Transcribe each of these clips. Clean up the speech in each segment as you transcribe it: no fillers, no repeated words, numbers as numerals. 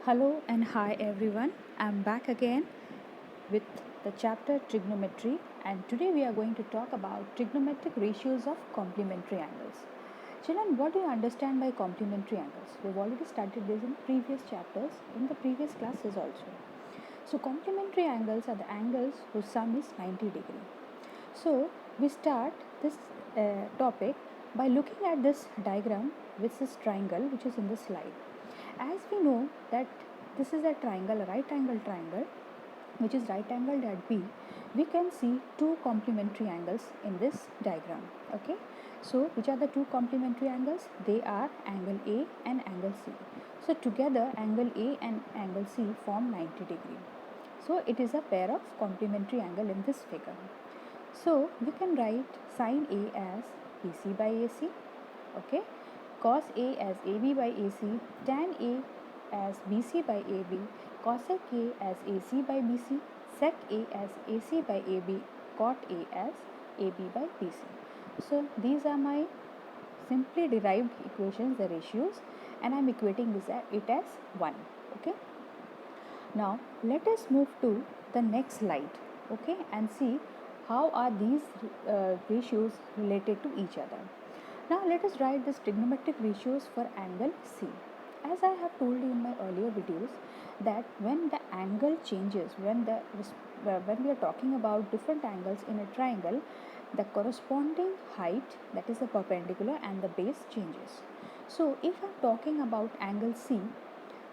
Hello and hi everyone. I'm back again with the chapter trigonometry, and today we are going to talk about trigonometric ratios of complementary angles. Children, what do you understand by complementary angles? We've already studied this in previous chapters, in the previous classes also. So complementary angles are the angles whose sum is 90 degree. So we start this topic by looking at this diagram with this triangle which is in the slide. As we know that this is a triangle, a right angle triangle which is right angled at B, we can see two complementary angles in this diagram. Okay, so which are the two complementary angles? They are angle A and angle C. So together angle A and angle C form 90 degree. So it is a pair of complementary angle in this figure. So we can write sine A as BC by AC, okay, cos A as AB by AC, tan A as BC by AB, cosec A as AC by BC, sec A as AC by AB, cot A as AB by BC. So these are my simply derived equations, the ratios, and I am equating it as 1. Okay. Now let us move to the next slide, okay, and see how are these ratios related to each other. Now let us write the trigonometric ratios for angle C. As I have told you in my earlier videos that when the angle changes, when we are talking about different angles in a triangle, the corresponding height, that is the perpendicular, and the base changes. So if I am talking about angle C,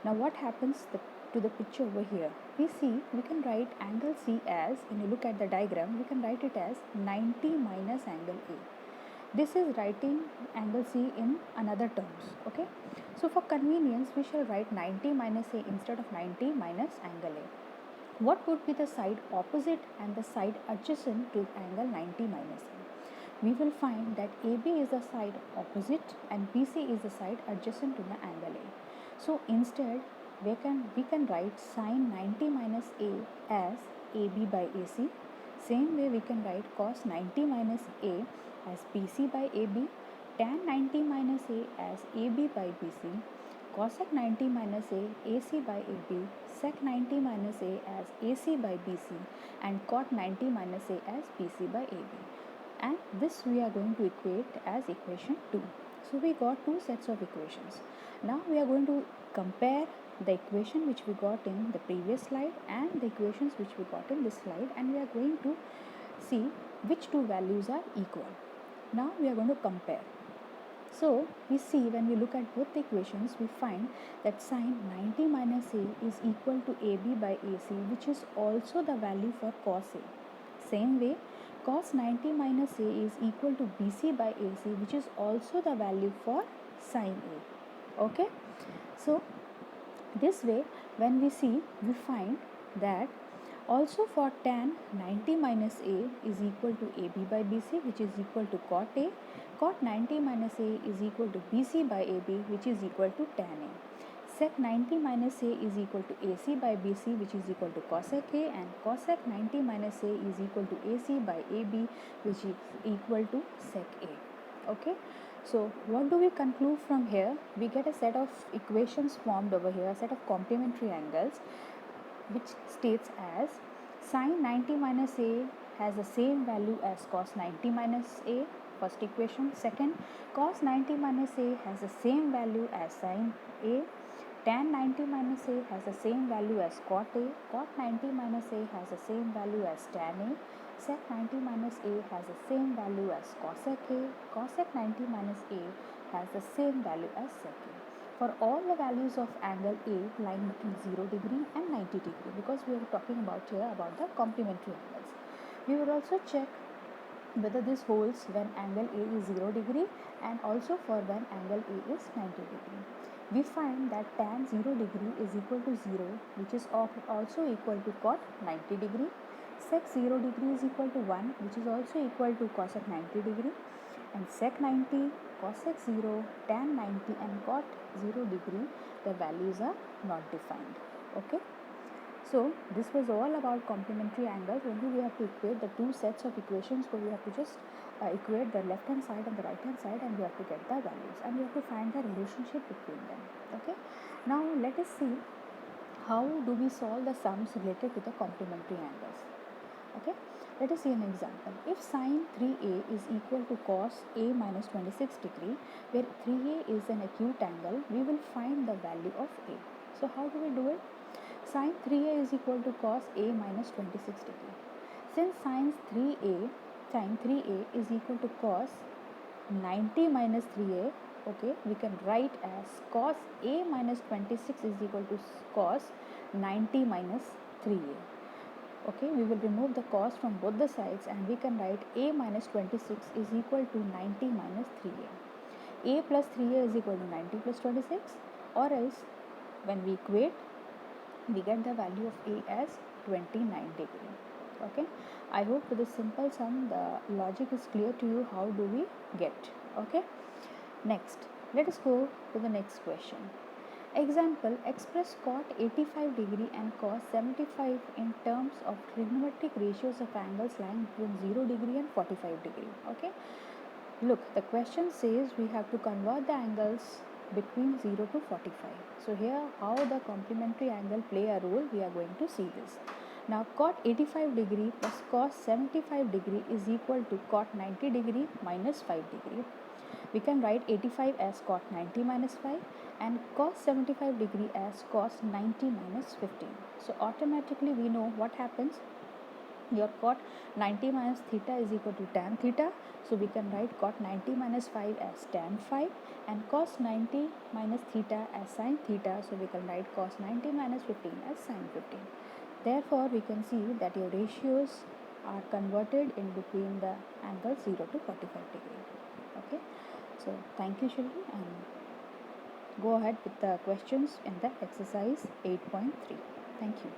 now what happens to the picture over here? We can write angle C as, when you look at the diagram, we can write it as 90 minus angle A. This is writing angle C in another terms, okay. So for convenience we shall write 90 minus A instead of 90 minus angle A. What would be the side opposite and the side adjacent to angle 90 minus A? We will find that AB is the side opposite and BC is the side adjacent to the angle A. So instead we can write sine 90 minus A as AB by AC. Same way we can write cos 90 minus A as BC by AB, tan 90 minus A as AB by BC, cosec 90 minus A AC by AB, sec 90 minus A as AC by BC, and cot 90 minus A as BC by AB. And this we are going to equate as equation 2. So we got two sets of equations. Now we are going to compare the equation which we got in the previous slide and the equations which we got in this slide, and we are going to see which two values are equal. Now we are going to compare. So we see when we look at both the equations, we find that sine 90 minus A is equal to AB by AC, which is also the value for cos A. Same way, cos 90 minus A is equal to BC by AC, which is also the value for sine A. Okay. So this way when we see, we find that also for tan 90 minus A is equal to AB by BC, which is equal to cot A. Cot 90 minus A is equal to BC by AB, which is equal to tan A. Sec 90 minus A is equal to AC by BC, which is equal to cosec A, and cosec 90 minus A is equal to AC by AB, which is equal to sec A. Okay. So what do we conclude from here? We get a set of equations formed over here, a set of complementary angles, which states as sine 90 minus A has the same value as cos 90 minus A, first equation. Second, cos 90 minus A has the same value as sine A. Tan 90 minus A has the same value as cot A. Cot 90 minus A has the same value as tan A. Sec 90 minus A has the same value as cosec A. Cosec 90 minus A has the same value as sec A. For all the values of angle A lying between 0 degree and 90 degree, because we are talking about here about the complementary angles. We will also check whether this holds when angle A is 0 degree and also for when angle A is 90 degree. We find that tan 0 degree is equal to 0, which is also equal to cot 90 degree. Sec 0 degree is equal to 1, which is also equal to cosec 90 degree. And sec 90, cosec 0, tan 90 and cot 0 degree, the values are not defined. Okay. So this was all about complementary angles. Only we have to equate the two sets of equations, so we have to just equate the left hand side and the right hand side, and we have to get the values, and we have to find the relationship between them. Okay. Now let us see how do we solve the sums related to the complementary angles? Okay, let us see an example. If sine 3a is equal to cos a minus 26 degree, where 3a is an acute angle, we will find the value of a. So how do we do it? Sine 3a is equal to cos a minus 26 degree. Since sine 3a is equal to cos 90 minus 3a, okay, we can write as cos a minus 26 is equal to cos 90 minus 3a. Okay, we will remove the cos from both the sides and we can write a minus 26 is equal to 90 minus 3a. A plus 3a is equal to 90 plus 26, or else when we equate, we get the value of a as 29 degree. Okay, I hope with this simple sum the logic is clear to you. How do we get? Okay, next let us go to the next question. Example, express cot 85 degree and cos 75 in terms of trigonometric ratios of angles lying between 0 degree and 45 degree. Okay, look, the question says we have to convert the angles between 0 to 45. So here how the complementary angle play a role, we are going to see this. Now cot 85 degree plus cos 75 degree is equal to cot 90 degree minus 5 degree. We can write 85 as cot 90 minus 5 and cos 75 degree as cos 90 minus 15. So automatically we know what happens. Your cot 90 minus theta is equal to tan theta. So we can write cot 90 minus 5 as tan 5 and cos 90 minus theta as sin theta. So we can write cos 90 minus 15 as sin 15. Therefore, we can see that your ratios are converted in between the angle 0 to 45 degree. Okay. So thank you children, and go ahead with the questions in the exercise 8.3. Thank you.